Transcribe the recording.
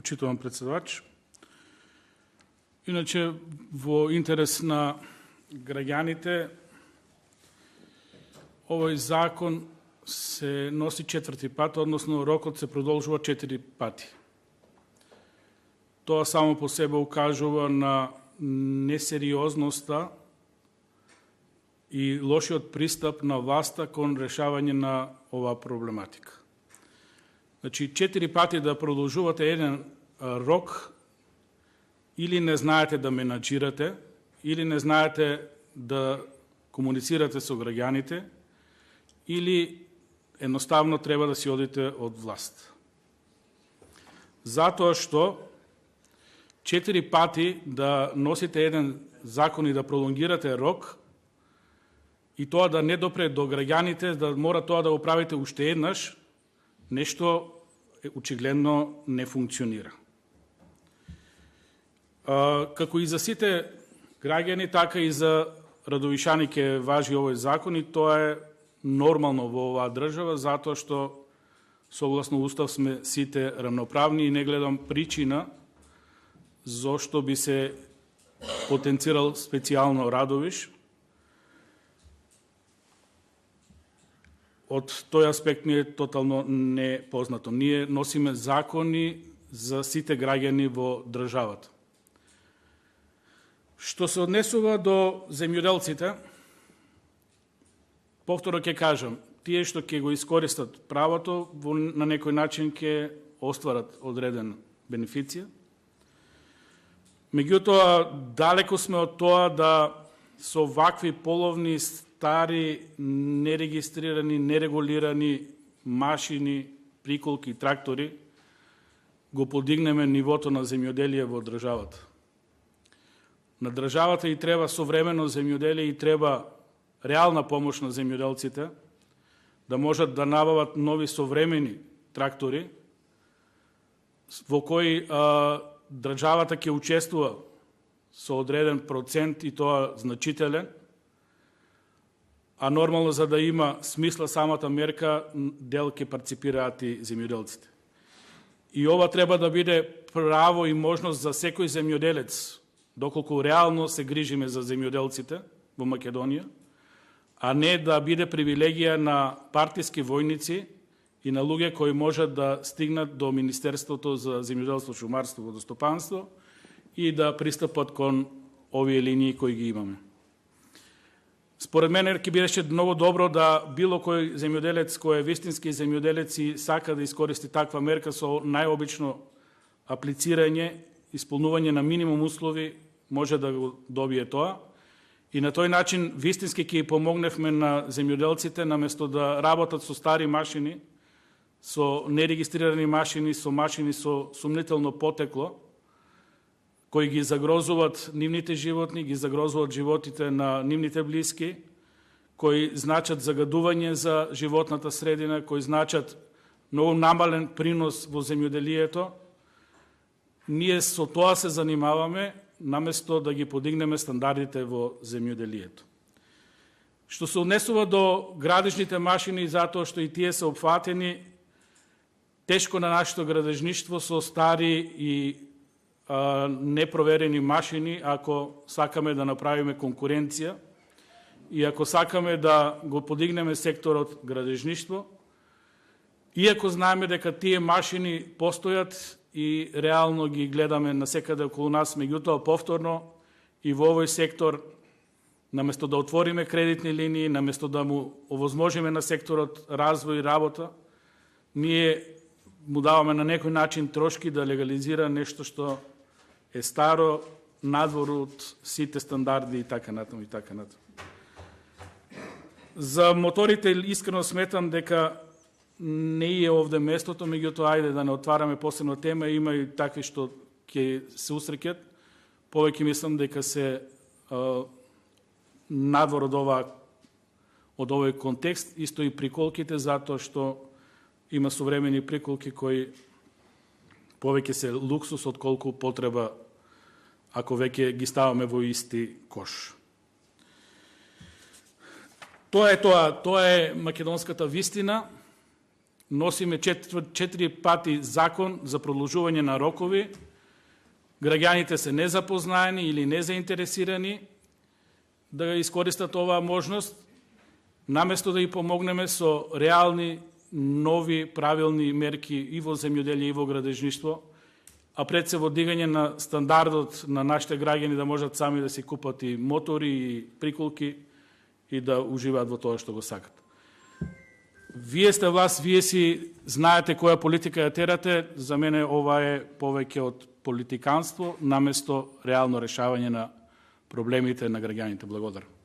Почитувам председавач. Иначе, во интерес на граѓаните, овој закон се носи 4 пат, односно рокот се продолжува 4 пати. Тоа само по себе укажува на несериозноста и лошиот пристап на власта кон решавање на оваа проблематика. Значи, 4 пати да продолжувате еден рок, или не знаете да менаџирате, или не знаете да комуницирате со граѓаните, или едноставно треба да си одите од власт. Затоа што 4 пати да носите еден закон и да пролонгирате рок, и тоа да не допре до граѓаните, да мора тоа да го правите уште еднаш, нешто очигледно не функционира. Како и за сите граѓани, така и за Радовишани ќе важи овој закон и тоа е нормално во оваа држава, затоа што согласно Устав сме сите рамноправни и не гледам причина зошто би се потенцирал специјално Радовиш. Од тој аспект ми е тотално непознато. Ние носиме закони за сите граѓани во државата. Што се однесува до земјоделците, повторно ќе кажам, тие што ќе го искористат правото, на некој начин ќе остварат одреден бенефиција. Меѓутоа, далеко сме од тоа да со вакви половни, стари, нерегистрирани, нерегулирани машини, приколки, трактори, го подигнеме нивото на земјоделие во државата. На државата и треба современо земјоделие и треба реална помош на земјоделците, да можат да набават нови современи трактори, во кои државата ќе учествува со одреден процент и тоа значителен, а нормално за да има смисла самата мерка, дел ќе парципираат и земјоделците. И ова треба да биде право и можност за секој земјоделец, доколку реално се грижиме за земјоделците во Македонија, а не да биде привилегија на партиски војници и на луѓе кои можат да стигнат до Министерството за земјоделство, шумарство, водостопанство и да пристапат кон овие линии кои ги имаме. Според мене ќе бидеше многу добро да било кој земјоделец кој е вистински земјоделец и сака да искористи таква мерка со најобично аплицирање, исполнување на минимум услови, може да го добие тоа. И на тој начин вистински ќе помогневме на земјоделците, наместо да работат со стари машини, со нерегистрирани машини, со сумнително потекло, кои ги загрозуват нивните животни, ги загрозуват животите на нивните блиски, кои значат загадување за животната средина, кои значат многу намален принос во земјоделието. Ние со тоа се занимаваме, наместо да ги подигнеме стандардите во земјоделието. Што се однесува до градежните машини, затоа што и тие се опфатени тешко на нашето градежништво со стари и непроверени машини, ако сакаме да направиме конкуренција и ако сакаме да го подигнеме секторот градежништво, иако знаеме дека тие машини постојат и реално ги гледаме насекаде околу нас, меѓутоа повторно и во овој сектор, наместо да отвориме кредитни линии, наместо да му овозможиме на секторот развој и работа, ние му даваме на некој начин трошки да легализира нешто што е старо, надвор од сите стандарди и така натаму и така натаму. За моторите искрено сметам дека не е овде местото, меѓутоа ајде да не отвараме посебна тема, има и такви што ќе се усреќат. Повеќе мислам дека се надвор од овој контекст, исто и приколките, затоа што има современи приколки кои повеќе се луксус отколку потреба, ако веќе ги ставаме во исти кош. Тоа е македонската вистина. носиме 4 пати закон за продолжување на рокови, граѓаните се незапознаени или незаинтересирани да искористат оваа можност, наместо да ги помогнеме со реални, нови, правилни мерки и во земјоделие и во градежништво, а пред се во дигање на стандардот на нашите граѓани да можат сами да си купат и мотори и приколки и да уживаат во тоа што го сакат. Вие сте власт, вие си знаете која политика ја терате, за мене ова е повеќе од политиканство, наместо реално решавање на проблемите на граѓаните. Благодарам.